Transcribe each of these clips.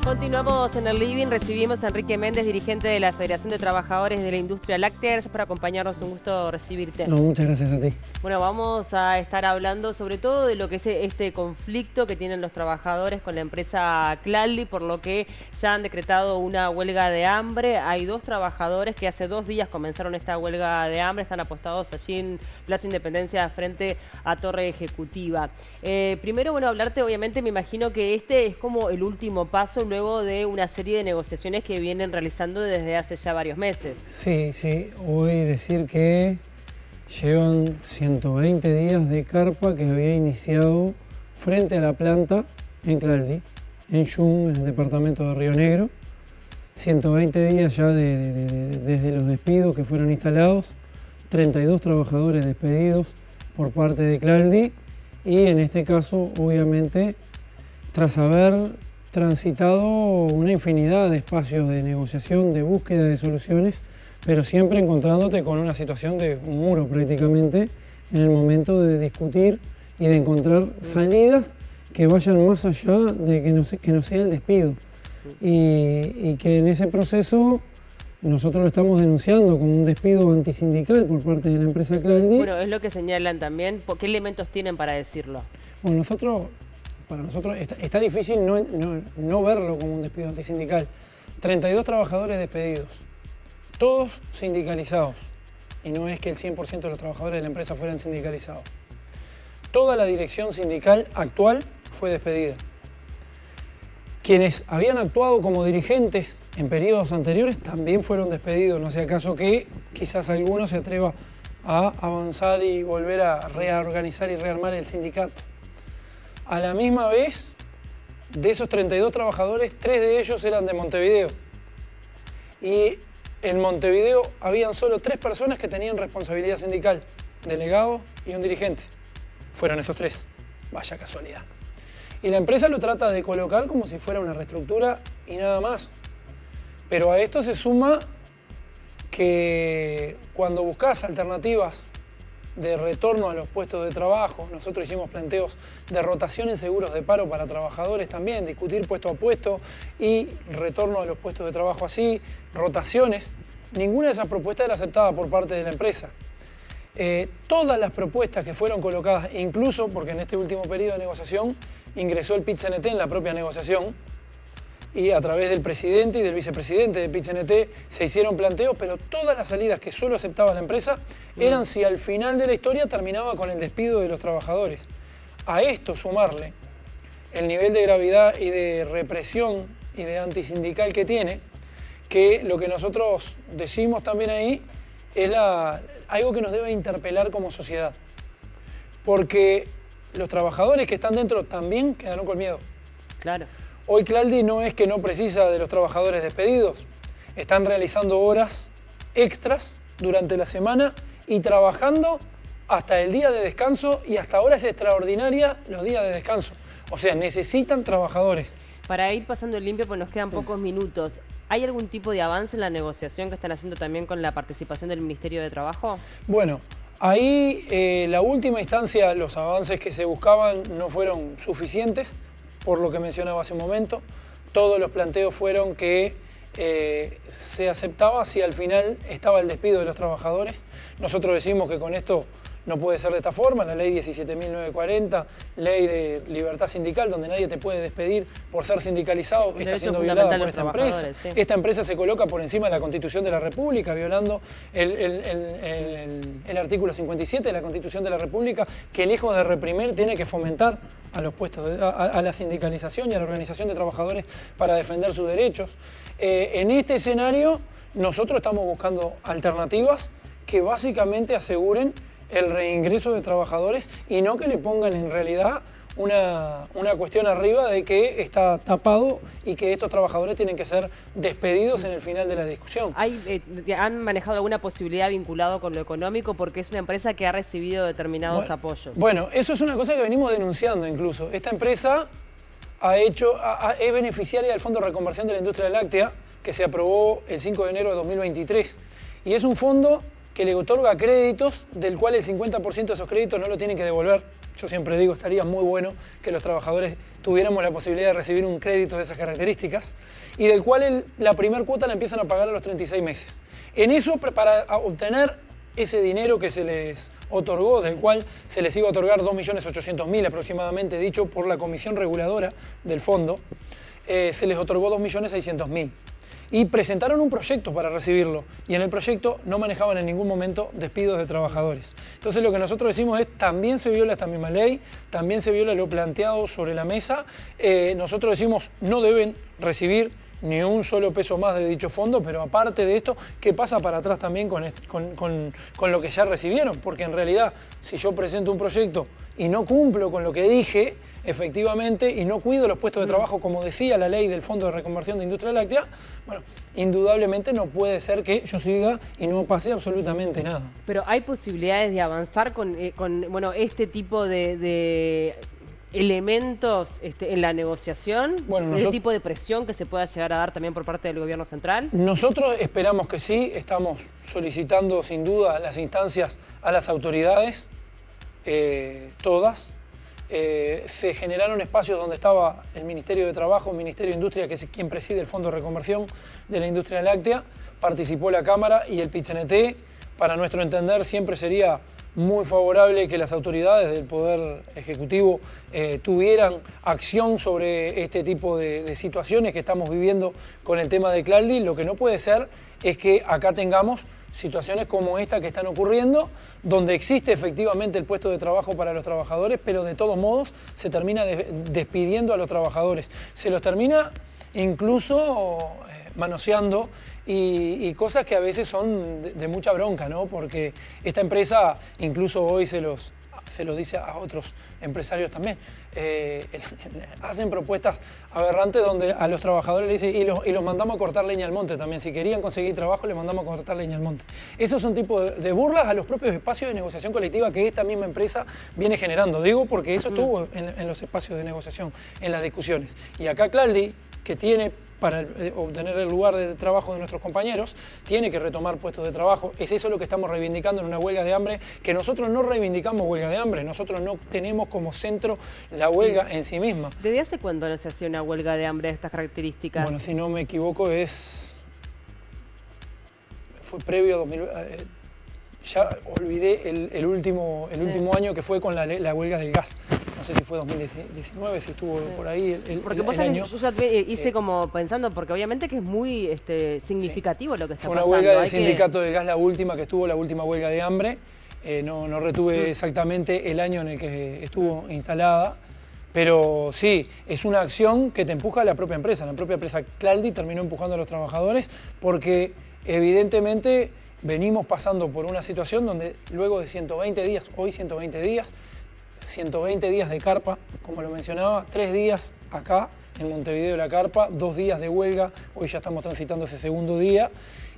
Continuamos en el Living, recibimos a Enrique Méndez, dirigente de la Federación de Trabajadores de la Industria Láctea. Gracias por acompañarnos, un gusto recibirte. No, muchas gracias a ti. Bueno, vamos a estar hablando sobre todo de lo que es este conflicto que tienen los trabajadores con la empresa Clalli, por lo que ya han decretado una huelga de hambre. Hay dos trabajadores que hace 2 días comenzaron esta huelga de hambre, están apostados allí en Plaza Independencia frente a Torre Ejecutiva. Primero, bueno, hablarte, obviamente, me imagino que este es como el último paso luego de una serie de negociaciones que vienen realizando desde hace ya varios meses. Sí, hoy decir que llevan 120 días de carpa que había iniciado frente a la planta en Clalli, en Yung, en el departamento de Río Negro. 120 días ya desde los despidos que fueron instalados, 32 trabajadores despedidos por parte de Clalli y en este caso, obviamente, tras haber transitado una infinidad de espacios de negociación, de búsqueda de soluciones, pero siempre encontrándote con una situación de un muro prácticamente en el momento de discutir y de encontrar salidas que vayan más allá de que no sea el despido. Y que en ese proceso nosotros lo estamos denunciando como un despido antisindical por parte de la empresa Clalli. Bueno, es lo que señalan también. ¿Qué elementos tienen para decirlo? Bueno, para nosotros está difícil no verlo como un despido antisindical. 32 trabajadores despedidos, todos sindicalizados. Y no es que el 100% de los trabajadores de la empresa fueran sindicalizados. Toda la dirección sindical actual fue despedida. Quienes habían actuado como dirigentes en periodos anteriores también fueron despedidos. No sea acaso que quizás alguno se atreva a avanzar y volver a reorganizar y rearmar el sindicato. A la misma vez, de esos 32 trabajadores, 3 de ellos eran de Montevideo. Y en Montevideo habían solo 3 personas que tenían responsabilidad sindical, delegado y un dirigente. Fueron esos 3. Vaya casualidad. Y la empresa lo trata de colocar como si fuera una reestructura y nada más. Pero a esto se suma que cuando buscas alternativas de retorno a los puestos de trabajo, nosotros hicimos planteos de rotación en seguros de paro para trabajadores también, discutir puesto a puesto y retorno a los puestos de trabajo así, rotaciones. Ninguna de esas propuestas era aceptada por parte de la empresa. Todas las propuestas que fueron colocadas, incluso porque en este último periodo de negociación ingresó el PIT-CNT en la propia negociación y a través del presidente y del vicepresidente de PIT-CNT se hicieron planteos, pero todas las salidas que solo aceptaba la empresa eran si al final de la historia terminaba con el despido de los trabajadores. A esto sumarle el nivel de gravedad y de represión y de antisindical que tiene, que lo que nosotros decimos también ahí es algo que nos debe interpelar como sociedad. Porque los trabajadores que están dentro también quedaron con miedo. Claro. Hoy Clalli no es que no precisa de los trabajadores despedidos. Están realizando horas extras durante la semana y trabajando hasta el día de descanso y hasta horas extraordinarias los días de descanso. O sea, necesitan trabajadores. Para ir pasando el limpio, pues nos quedan pocos minutos. ¿Hay algún tipo de avance en la negociación que están haciendo también con la participación del Ministerio de Trabajo? Bueno, ahí la última instancia, los avances que se buscaban no fueron suficientes, por lo que mencionaba hace un momento. Todos los planteos fueron que se aceptaba si al final estaba el despido de los trabajadores. Nosotros decimos que con esto no puede ser de esta forma, la ley 17.940, ley de libertad sindical, donde nadie te puede despedir por ser sindicalizado, está siendo violada por esta empresa. Sí. Esta empresa se coloca por encima de la Constitución de la República, violando el artículo 57 de la Constitución de la República, que lejos de reprimir tiene que fomentar a los puestos a la sindicalización y a la organización de trabajadores para defender sus derechos. En este escenario, nosotros estamos buscando alternativas que básicamente aseguren el reingreso de trabajadores y no que le pongan en realidad una cuestión arriba de que está tapado y que estos trabajadores tienen que ser despedidos en el final de la discusión. ¿Han manejado alguna posibilidad vinculada con lo económico? Porque es una empresa que ha recibido determinados apoyos. Bueno, eso es una cosa que venimos denunciando incluso. Esta empresa es beneficiaria del Fondo de Reconversión de la Industria Láctea, que se aprobó el 5 de enero de 2023. Y es un fondo que le otorga créditos, del cual el 50% de esos créditos no lo tienen que devolver. Yo siempre digo, estaría muy bueno que los trabajadores tuviéramos la posibilidad de recibir un crédito de esas características y del cual la primera cuota la empiezan a pagar a los 36 meses. En eso, para obtener ese dinero que se les otorgó, del cual se les iba a otorgar 2.800.000 aproximadamente, dicho por la comisión reguladora del fondo, se les otorgó 2.600.000. Y presentaron un proyecto para recibirlo y en el proyecto no manejaban en ningún momento despidos de trabajadores. Entonces lo que nosotros decimos es, también se viola esta misma ley, también se viola lo planteado sobre la mesa. Nosotros decimos, no deben recibir ni un solo peso más de dicho fondo, pero aparte de esto, ¿qué pasa para atrás también con lo que ya recibieron? Porque en realidad, si yo presento un proyecto y no cumplo con lo que dije, efectivamente, y no cuido los puestos de trabajo, como decía la ley del Fondo de Reconversión de Industria Láctea, bueno, indudablemente no puede ser que yo siga y no pase absolutamente nada. Pero hay posibilidades de avanzar con bueno, este tipo de elementos en la negociación, bueno, ese tipo de presión que se pueda llegar a dar también por parte del gobierno central. Nosotros esperamos que sí, estamos solicitando sin duda las instancias a las autoridades, todas. Se generaron espacios donde estaba el Ministerio de Trabajo, el Ministerio de Industria, que es quien preside el Fondo de Reconversión de la Industria Láctea, participó la Cámara y el PIT-CNT. Para nuestro entender siempre sería muy favorable que las autoridades del Poder Ejecutivo tuvieran acción sobre este tipo de situaciones que estamos viviendo con el tema de Claldi. Lo que no puede ser es que acá tengamos situaciones como esta que están ocurriendo, donde existe efectivamente el puesto de trabajo para los trabajadores, pero de todos modos se termina despidiendo a los trabajadores. Se los termina incluso manoseando y cosas que a veces son de mucha bronca, ¿no? Porque esta empresa incluso hoy se los dice a otros empresarios también. Hacen propuestas aberrantes donde a los trabajadores les dicen y los mandamos a cortar leña al monte también. Si querían conseguir trabajo, les mandamos a cortar leña al monte. Esos son tipos de burlas a los propios espacios de negociación colectiva que esta misma empresa viene generando. Digo porque eso estuvo en los espacios de negociación, en las discusiones. Y acá Claldi, que tiene para obtener el lugar de trabajo de nuestros compañeros, tiene que retomar puestos de trabajo. Es eso lo que estamos reivindicando en una huelga de hambre, que nosotros no reivindicamos huelga de hambre, nosotros no tenemos como centro la huelga en sí misma. ¿Desde hace cuándo no se hacía una huelga de hambre de estas características? Bueno, si no me equivoco fue previo a 2000... ya olvidé el último año que fue con la huelga del gas. No sé si fue 2019, si estuvo por ahí el año. Yo ya hice como pensando, porque obviamente que es muy significativo lo que está pasando. Fue una huelga del sindicato del gas, la última huelga de hambre. No retuve exactamente el año en el que estuvo instalada, pero sí, es una acción que te empuja a la propia empresa. La propia empresa Claldi terminó empujando a los trabajadores porque evidentemente venimos pasando por una situación donde luego de 120 días, hoy 120 días de carpa, como lo mencionaba, 3 días acá en Montevideo la carpa, 2 días de huelga, hoy ya estamos transitando ese segundo día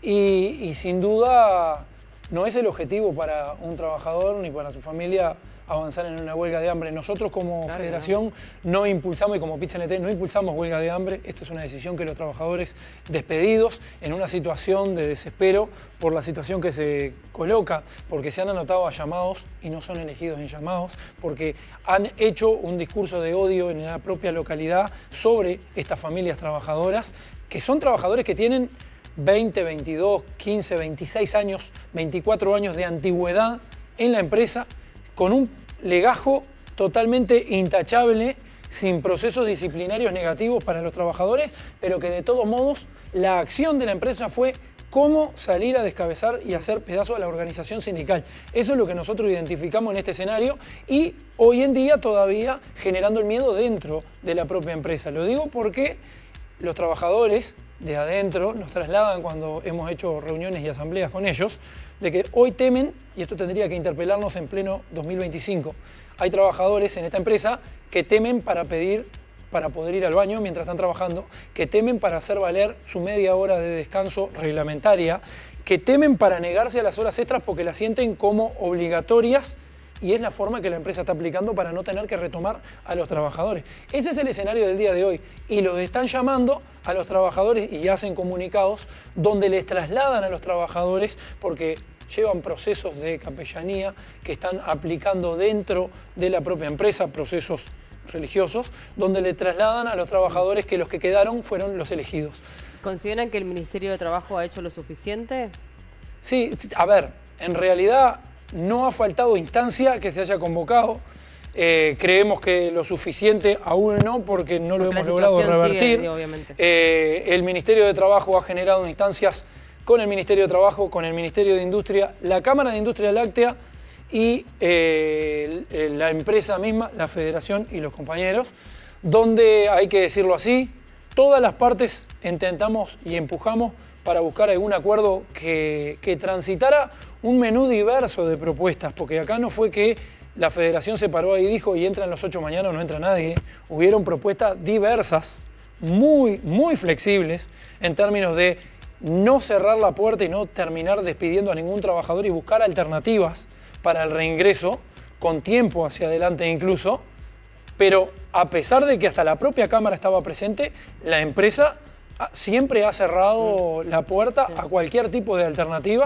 y sin duda no es el objetivo para un trabajador ni para su familia avanzar en una huelga de hambre. Nosotros como federación no impulsamos, y como PIT-CNT no impulsamos huelga de hambre. Esto es una decisión que los trabajadores despedidos en una situación de desespero por la situación que se coloca, porque se han anotado a llamados y no son elegidos en llamados, porque han hecho un discurso de odio en la propia localidad sobre estas familias trabajadoras, que son trabajadores que tienen 20, 22, 15, 26 años, 24 años de antigüedad en la empresa, con un legajo totalmente intachable, sin procesos disciplinarios negativos para los trabajadores, pero que de todos modos la acción de la empresa fue cómo salir a descabezar y hacer pedazo a la organización sindical. Eso es lo que nosotros identificamos en este escenario y hoy en día todavía generando el miedo dentro de la propia empresa. Lo digo porque los trabajadores de adentro nos trasladan cuando hemos hecho reuniones y asambleas con ellos, de que hoy temen, y esto tendría que interpelarnos en pleno 2025, hay trabajadores en esta empresa que temen para poder ir al baño mientras están trabajando, que temen para hacer valer su media hora de descanso reglamentaria, que temen para negarse a las horas extras porque las sienten como obligatorias y es la forma que la empresa está aplicando para no tener que retomar a los trabajadores. Ese es el escenario del día de hoy y los están llamando a los trabajadores y hacen comunicados donde les trasladan a los trabajadores porque llevan procesos de capellanía que están aplicando dentro de la propia empresa, procesos religiosos, donde le trasladan a los trabajadores que los que quedaron fueron los elegidos. ¿Consideran que el Ministerio de Trabajo ha hecho lo suficiente? Sí, a ver, en realidad no ha faltado instancia que se haya convocado. Creemos que lo suficiente aún no, porque no lo hemos logrado revertir. Sigue, obviamente. El Ministerio de Trabajo ha generado instancias con el Ministerio de Trabajo, con el Ministerio de Industria, la Cámara de Industria Láctea y la empresa misma, la Federación y los compañeros, donde, hay que decirlo así, todas las partes intentamos y empujamos para buscar algún acuerdo que transitara un menú diverso de propuestas, porque acá no fue que la Federación se paró ahí y dijo, y entran los 8 mañana o no entra nadie. Hubieron propuestas diversas, muy flexibles, en términos de no cerrar la puerta y no terminar despidiendo a ningún trabajador y buscar alternativas para el reingreso, con tiempo hacia adelante incluso. Pero a pesar de que hasta la propia Cámara estaba presente, la empresa siempre ha cerrado la puerta a cualquier tipo de alternativas